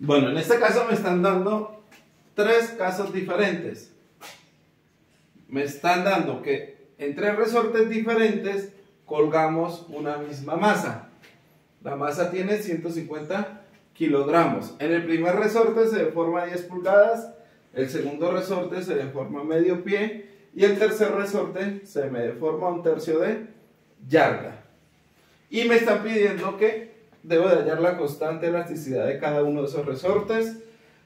Bueno, en este caso me están dando tres casos diferentes. Me están dando que en tres resortes diferentes colgamos una misma masa. La masa tiene 150 kilogramos. En el primer resorte se deforma 10 pulgadas, el segundo resorte se deforma medio pie y el tercer resorte se me deforma 1/3 de yarda. Y me están pidiendo que debo de hallar la constante de elasticidad de cada uno de esos resortes.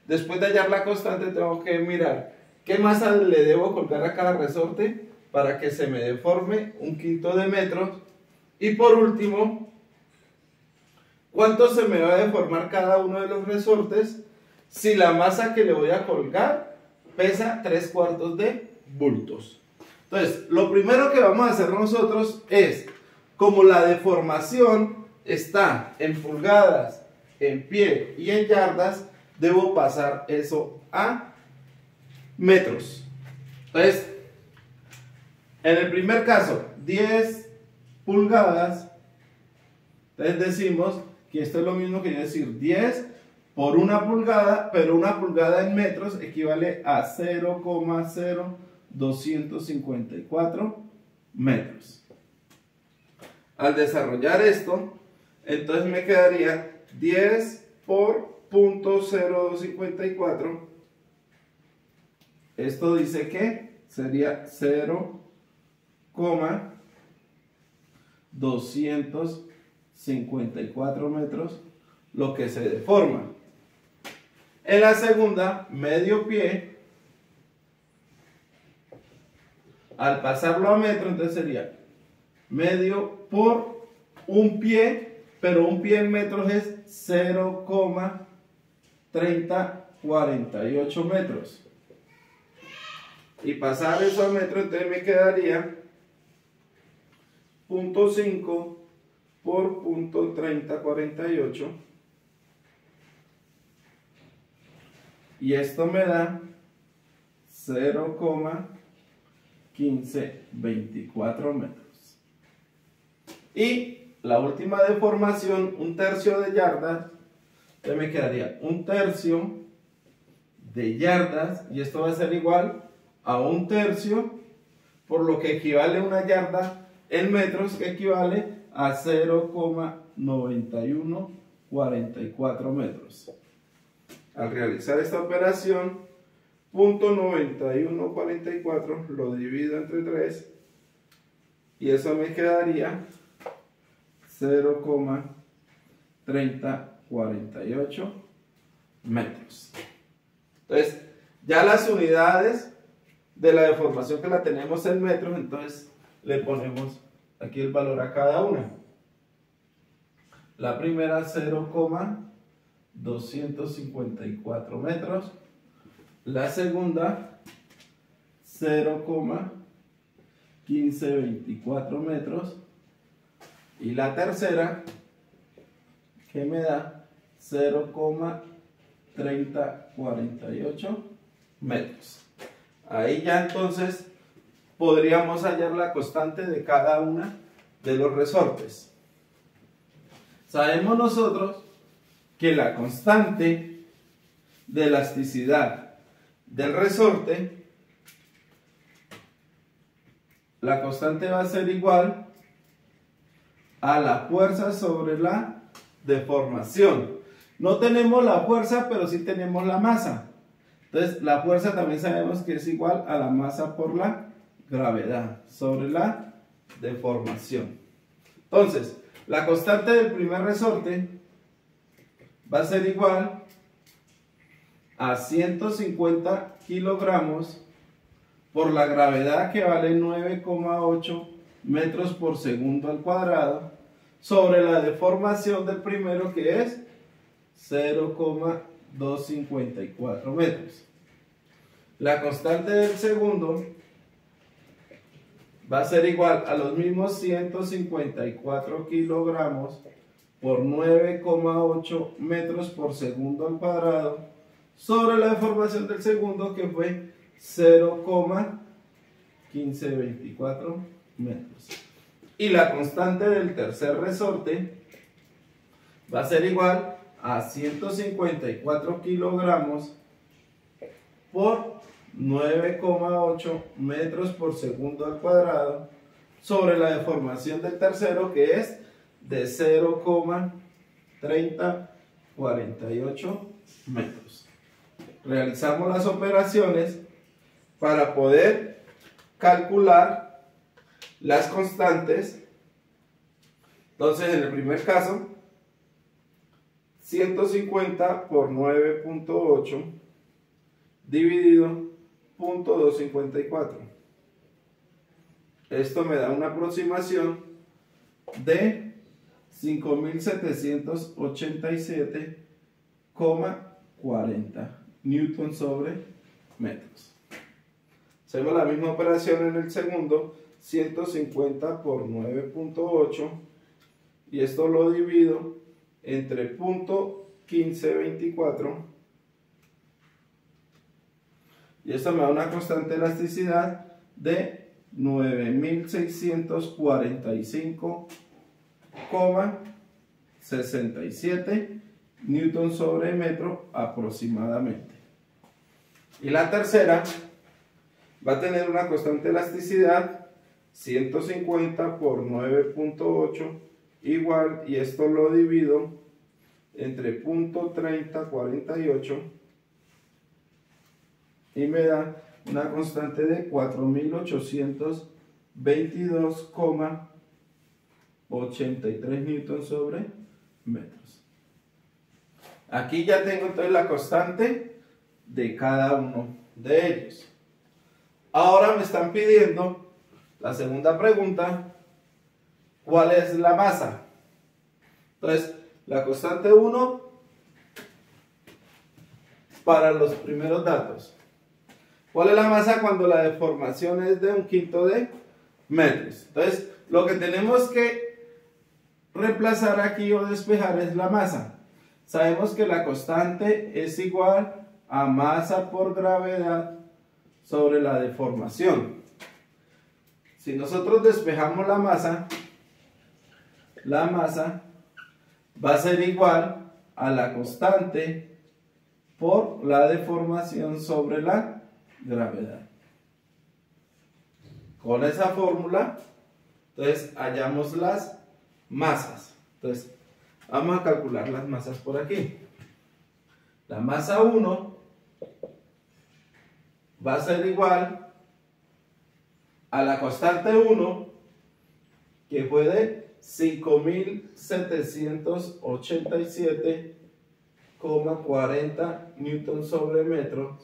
Después de hallar la constante tengo que mirar qué masa le debo colgar a cada resorte para que se me deforme 1/5 de metro. Y por último, ¿cuánto se me va a deformar cada uno de los resortes si la masa que le voy a colgar pesa 3/4 de bultos? Entonces, lo primero que vamos a hacer nosotros es, como la deformación está en pulgadas, en pie y en yardas, debo pasar eso a metros. Entonces, en el primer caso, 10 pulgadas, entonces decimos que esto es lo mismo que yo decir 10 por 1 pulgada, pero 1 pulgada en metros equivale a 0,0254 metros. Al desarrollar esto, entonces me quedaría 10 por 0,0254. Esto dice que sería 0,254 metros lo que se deforma. En la segunda, medio pie, al pasarlo a metro, entonces sería medio por 1 pie, pero 1 pie en metros es 0,3048 metros. Y pasar eso a metro, entonces me quedaría 0,5 por 0,3048. Y esto me da 0,1524 metros. Y la última deformación, 1/3 de yardas, entonces me quedaría 1/3 de yardas, y esto va a ser igual a 1/3, por lo que equivale a una yarda en metros, que equivale a 0,9144 metros. Al realizar esta operación, 0,9144 lo divido entre 3 y eso me quedaría 0,3048 metros. Entonces, ya las unidades de la deformación que la tenemos en metros, entonces le ponemos aquí el valor a cada una. La primera 0,254 metros, la segunda 0,1524 metros y la tercera, que me da 0,3048 metros. Ahí ya entonces podríamos hallar la constante de cada una de los resortes. Sabemos nosotros que la constante de elasticidad del resorte, la constante va a ser igual a la fuerza sobre la deformación. No tenemos la fuerza, pero sí tenemos la masa. Entonces, la fuerza también sabemos que es igual a la masa por la gravedad sobre la deformación. Entonces, la constante del primer resorte va a ser igual a 150 kilogramos por la gravedad, que vale 9,8 metros por segundo al cuadrado, sobre la deformación del primero, que es 0,254 metros. La constante del segundo va a ser igual a los mismos 154 kilogramos por 9,8 metros por segundo al cuadrado, sobre la deformación del segundo, que fue 0,1524 metros. Y la constante del tercer resorte va a ser igual a 154 kilogramos por 9,8 metros por segundo al cuadrado sobre la deformación del tercero, que es de 0,3048 metros. Realizamos las operaciones para poder calcular las constantes. Entonces, en el primer caso, 150 por 9,8 dividido 0,254. Esto me da una aproximación de 5.787,40 newton sobre metros. Hacemos la misma operación en el segundo, 150 por 9,8, y esto lo divido entre 0,1524, y esto me da una constante de elasticidad de 9.645,67 newton sobre metro aproximadamente. Y la tercera va a tener una constante de elasticidad 150 por 9,8 igual, y esto lo divido entre 0,3048 y me da una constante de 4.822,83 newton sobre metros. Aquí ya tengo entonces la constante de cada uno de ellos. Ahora me están pidiendo la segunda pregunta: ¿cuál es la masa? Entonces, la constante 1 para los primeros datos. ¿Cuál es la masa cuando la deformación es de 1/5 de metros? Entonces, lo que tenemos que reemplazar aquí o despejar es la masa. Sabemos que la constante es igual a masa por gravedad sobre la deformación. Si nosotros despejamos la masa va a ser igual a la constante por la deformación sobre la gravedad. Con esa fórmula, entonces hallamos las masas. Entonces, vamos a calcular las masas por aquí. La masa 1 va a ser igual a la constante 1, que fue de 5.787,40 newton sobre metro,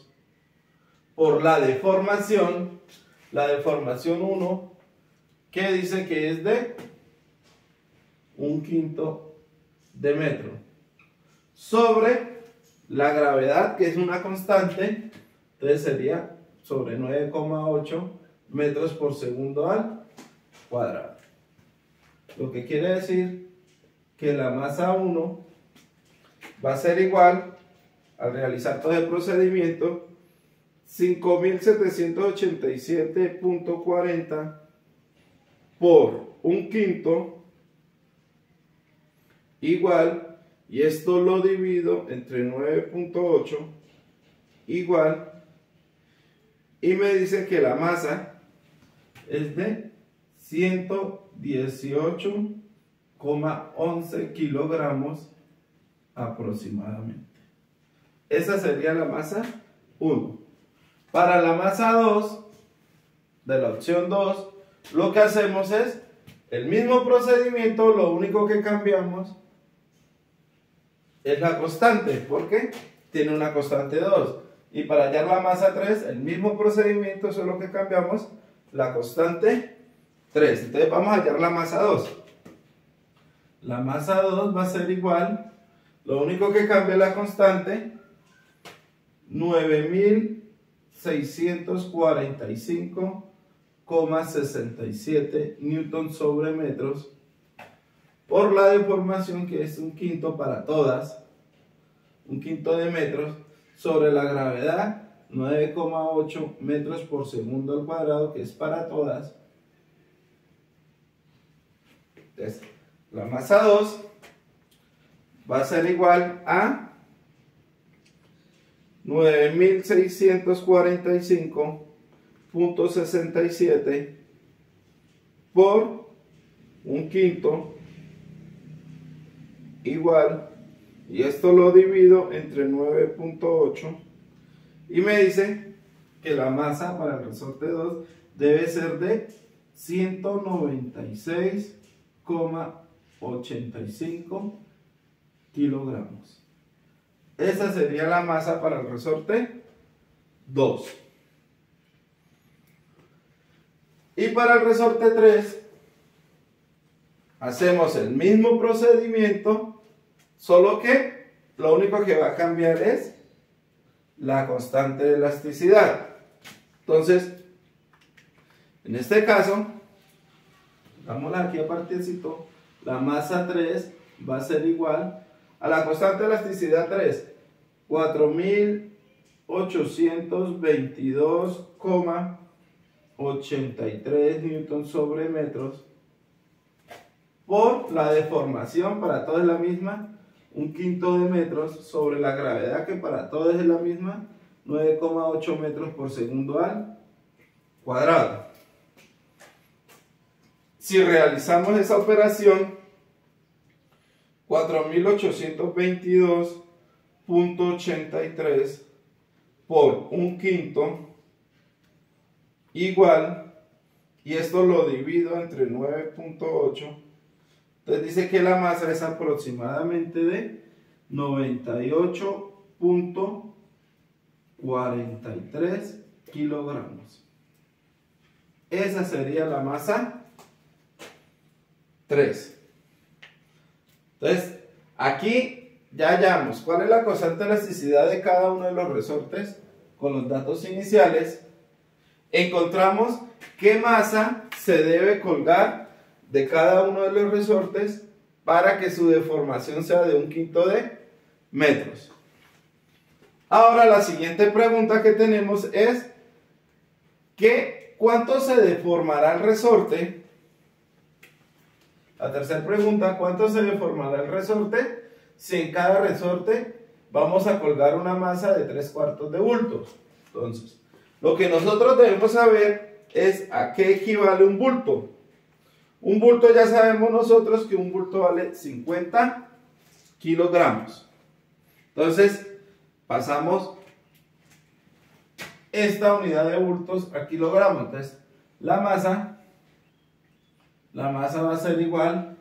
por la deformación 1, que dice que es de 1/5 de metro, sobre la gravedad, que es una constante, entonces sería sobre 9,8 metros por segundo al cuadrado. Lo que quiere decir que la masa 1 va a ser igual, al realizar todo el procedimiento, 5.787,40 por 1/5 igual, y esto lo divido entre 9,8 igual, y me dice que la masa es de 118,11 kilogramos aproximadamente. Esa sería la masa 1. Para la masa 2, de la opción 2, lo que hacemos es el mismo procedimiento, lo único que cambiamos es la constante, porque tiene una constante 2. Y para hallar la masa 3, el mismo procedimiento, solo que cambiamos la constante 3. Entonces vamos a hallar la masa 2. La masa 2 va a ser igual, lo único que cambia es la constante, 9.645,67 newton sobre metros, por la deformación, que es 1/5 para todas, 1/5 de metros, sobre la gravedad, 9,8 metros por segundo al cuadrado, que es para todas. Entonces, la masa 2 va a ser igual a 9645.67 por un quinto igual, y esto lo divido entre 9.8 y me dice que la masa para el resorte 2 debe ser de 196,85 kilogramos. Esa sería la masa para el resorte 2. Y para el resorte 3 hacemos el mismo procedimiento, solo que lo único que va a cambiar es la constante de elasticidad. Entonces, en este caso, dámosla aquí apartecito, la masa 3 va a ser igual a la constante de elasticidad 3, 4822,83 newton sobre metros, por la deformación, para todo es la misma, un quinto de metros, sobre la gravedad, que para todos es la misma, 9,8 metros por segundo al cuadrado. Si realizamos esa operación, 4822.83 por un quinto igual, y esto lo divido entre 9.8, entonces dice que la masa es aproximadamente de 98.43 kilogramos. Esa sería la masa 3. Entonces, aquí ya hallamos cuál es la constante de elasticidad de cada uno de los resortes con los datos iniciales. Encontramos qué masa se debe colgar de cada uno de los resortes para que su deformación sea de un quinto de metros. Ahora la siguiente pregunta que tenemos es ¿cuánto se deformará el resorte? La tercera pregunta, ¿cuánto se deformará el resorte si en cada resorte vamos a colgar una masa de 3/4 de bulto? Entonces, lo que nosotros debemos saber es a qué equivale un bulto. Un bulto, ya sabemos nosotros que un bulto vale 50 kilogramos. Entonces, pasamos esta unidad de bultos a kilogramos. Entonces, la masa va a ser igual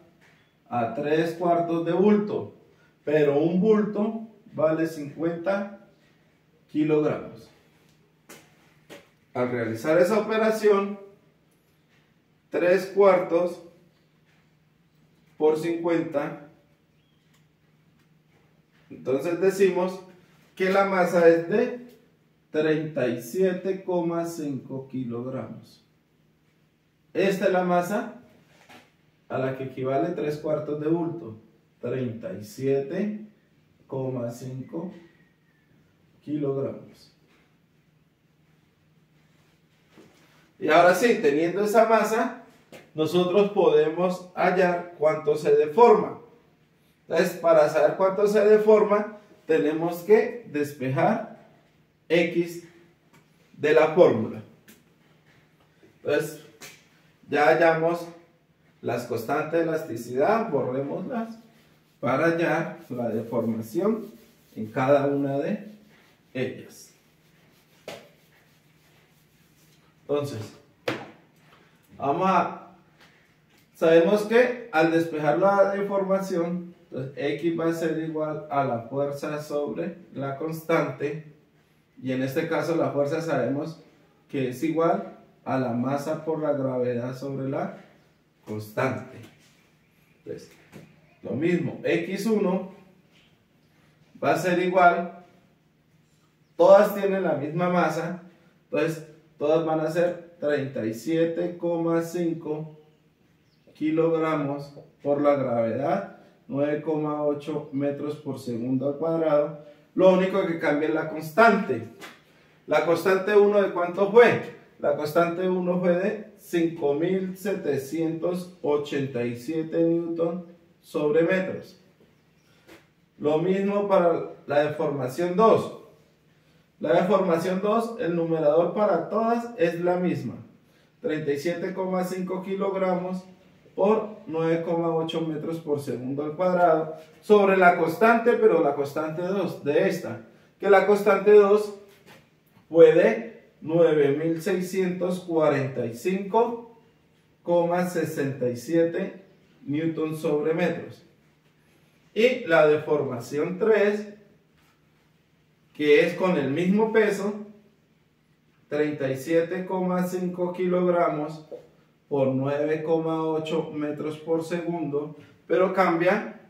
a 3/4 de bulto, pero un bulto vale 50 kilogramos. Al realizar esa operación, 3/4 por 50, entonces decimos que la masa es de 37,5 kilogramos. Esta es la masa a la que equivale 3/4 de bulto, 37,5 kilogramos. Y ahora sí, teniendo esa masa, nosotros podemos hallar cuánto se deforma. Entonces, para saber cuánto se deforma, tenemos que despejar X de la fórmula. Entonces, ya hallamos las constantes de elasticidad, borrémoslas para hallar la deformación en cada una de ellas. Entonces, sabemos que al despejar la deformación, entonces X va a ser igual a la fuerza sobre la constante, y en este caso la fuerza sabemos que es igual a la masa por la gravedad sobre la constante. Entonces, lo mismo, X1 va a ser igual, todas tienen la misma masa, entonces todas van a ser 37,5 kilogramos por la gravedad, 9,8 metros por segundo al cuadrado. Lo único que cambia es la constante. La constante 1, ¿de cuánto fue? La constante 1 fue de 5.787 newton sobre metros. Lo mismo para la deformación 2. La deformación 2, el numerador para todas es la misma. 37,5 kilogramos por 9,8 metros por segundo al cuadrado sobre la constante, pero la constante 2 de esta, que la constante 2 fue de 9.645,67 newton sobre metros. Y la deformación 3, que es con el mismo peso, 37,5 kilogramos por 9,8 metros por segundo, pero cambia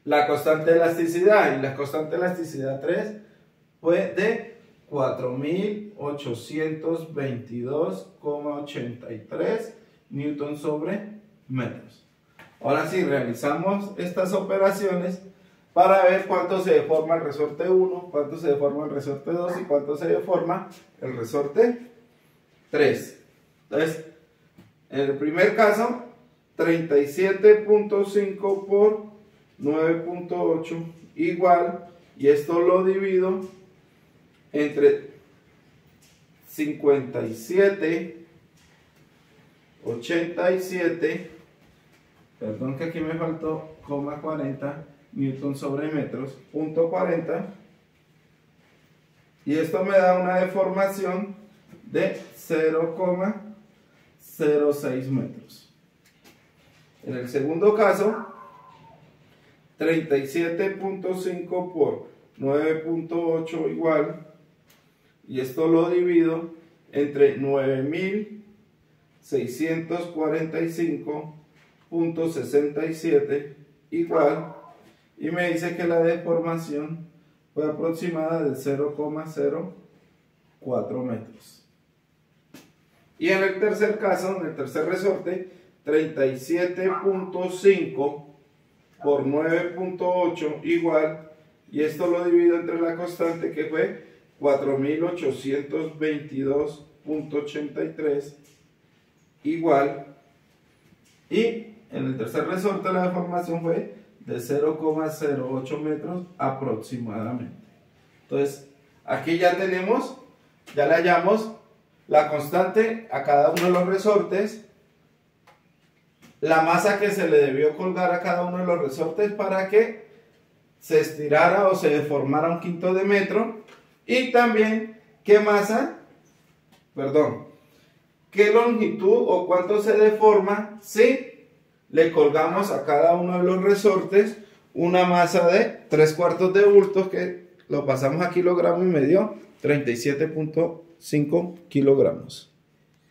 la constante de elasticidad, y la constante de elasticidad 3 fue de 4.822,83 newton sobre metros. Ahora sí, realizamos estas operaciones para ver cuánto se deforma el resorte 1, cuánto se deforma el resorte 2 y cuánto se deforma el resorte 3. Entonces, en el primer caso, 37.5 por 9.8 igual, y esto lo divido entre 57,87, perdón que aquí me faltó, 40 newton sobre metros, punto 40, y esto me da una deformación de 0,06 metros. En el segundo caso, 37.5 por 9.8 igual, y esto lo divido entre 9.645,67 igual, y me dice que la deformación fue aproximada de 0,04 metros. Y en el tercer caso, en el tercer resorte, 37.5 por 9.8 igual, y esto lo divido entre la constante que fue 4.822,83 igual, y en el tercer resorte la deformación fue de 0,08 metros aproximadamente. Entonces, aquí ya tenemos, ya le hallamos la constante a cada uno de los resortes, la masa que se le debió colgar a cada uno de los resortes para que se estirara o se deformara 1/5 de metro, y también qué qué longitud o cuánto se deforma si le colgamos a cada uno de los resortes una masa de 3/4 de bulto, que lo pasamos a kilogramo y me dio 37.5 kilogramos.